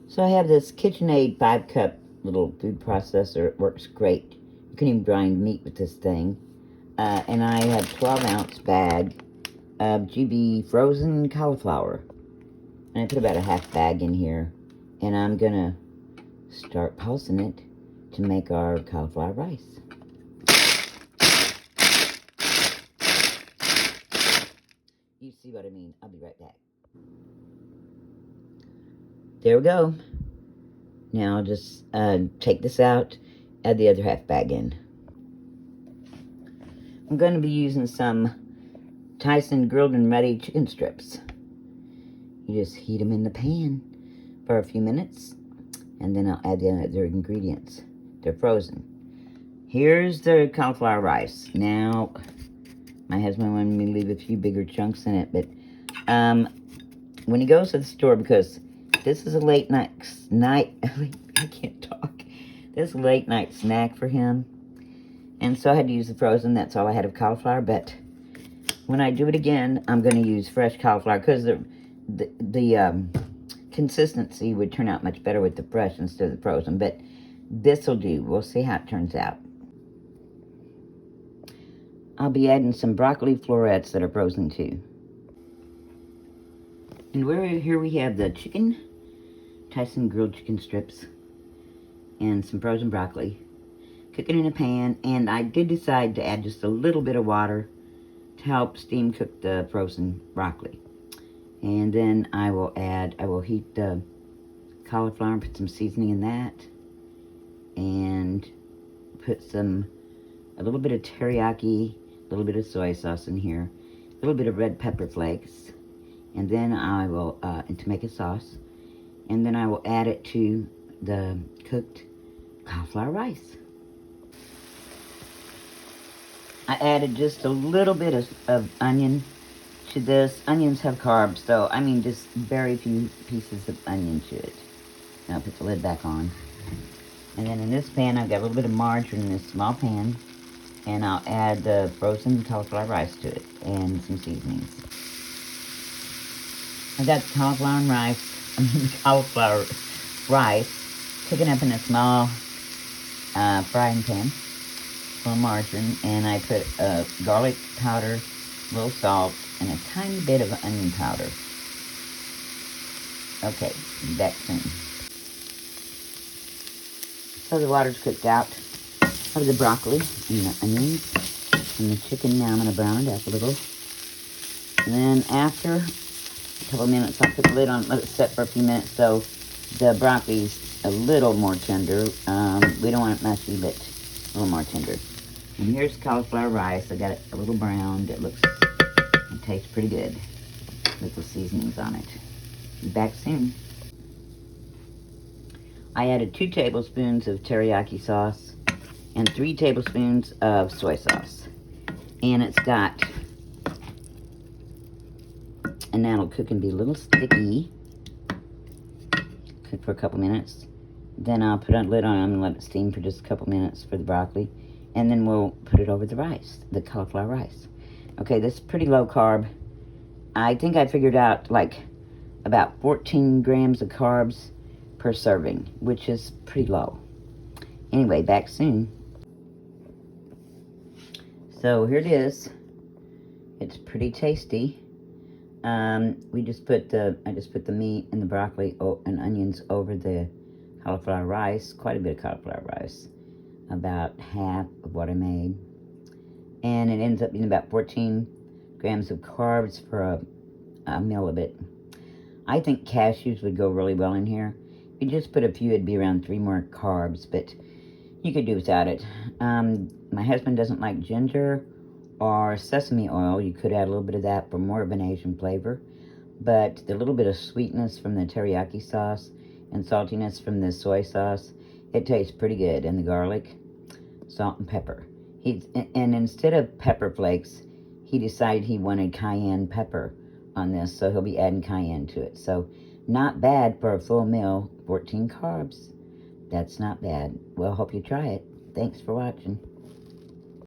So I have this KitchenAid 5-cup little food processor. It works great. You can even grind meat with this thing. And I have 12-ounce bag of GB frozen cauliflower. And I put about a half bag in here. And I'm going to start pulsing it to make our cauliflower rice. You see what I mean? I'll be right back. There we go. Now I'll just take this out, add the other half bag in. I'm going to be using some Tyson grilled and ready chicken strips. You just heat them in the pan for a few minutes, and then I'll add the other ingredients. They're frozen. Here's the cauliflower rice. Now, my husband wanted me to leave a few bigger chunks in it, but when he goes to the store, because this is a late night, I can't talk. This is a late night snack for him. And so I had to use the frozen. That's all I had of cauliflower. But when I do it again, I'm going to use fresh cauliflower, because the consistency would turn out much better with the fresh instead of the frozen. But this will do. We'll see how it turns out. I'll be adding some broccoli florets that are frozen too. And here we have the chicken, Tyson grilled chicken strips, and some frozen broccoli. Cook it in a pan, and I did decide to add just a little bit of water to help steam cook the frozen broccoli. And then I will heat the cauliflower and put some seasoning in that, and put a little bit of teriyaki, a little bit of soy sauce in here, a little bit of red pepper flakes, and then I will, to make a sauce, and then I will add it to the cooked cauliflower rice. I added just a little bit of onion to this. Onions have carbs, so I mean just very few pieces of onion to it. Now I'll put the lid back on. And then in this pan, I've got a little bit of margarine in this small pan, and I'll add the frozen cauliflower rice to it and some seasonings. I got the cauliflower rice cooking up in a small frying pan. Little margarine, and I put garlic powder, a little salt, and a tiny bit of onion powder. Okay, back soon. So the water's cooked out of the broccoli and the onions and the chicken. Now I'm going to brown it up a little. And then after a couple of minutes, I'll put the lid on, let it set for a few minutes so the broccoli's a little more tender. We don't want it mushy, but a little more tender. And here's cauliflower rice. I got it a little browned. It tastes pretty good with the seasonings on it. Be back soon. I added 2 tablespoons of teriyaki sauce and 3 tablespoons of soy sauce. And it's got, and now it'll cook and be a little sticky. Cook for a couple minutes. Then I'll put a lid on and let it steam for just a couple minutes for the broccoli. And then we'll put it over the rice, the cauliflower rice. Okay, this is pretty low carb. I think I figured out like about 14 grams of carbs per serving, which is pretty low. Anyway, back soon. So here it is. It's pretty tasty. I just put the meat and the broccoli and onions over the cauliflower rice. Quite a bit of cauliflower rice. About half of what I made. And it ends up being about 14 grams of carbs for a meal of it. I think cashews would go really well in here. If you just put a few, it'd be around 3 more carbs, but you could do without it. My husband doesn't like ginger or sesame oil. You could add a little bit of that for more of an Asian flavor. But the little bit of sweetness from the teriyaki sauce and saltiness from the soy sauce, it tastes pretty good. And the garlic, salt, and pepper. And instead of pepper flakes, he decided he wanted cayenne pepper on this, so he'll be adding cayenne to it. So not bad for a full meal, 14 carbs. That's not bad. Well, hope you try it. Thanks for watching.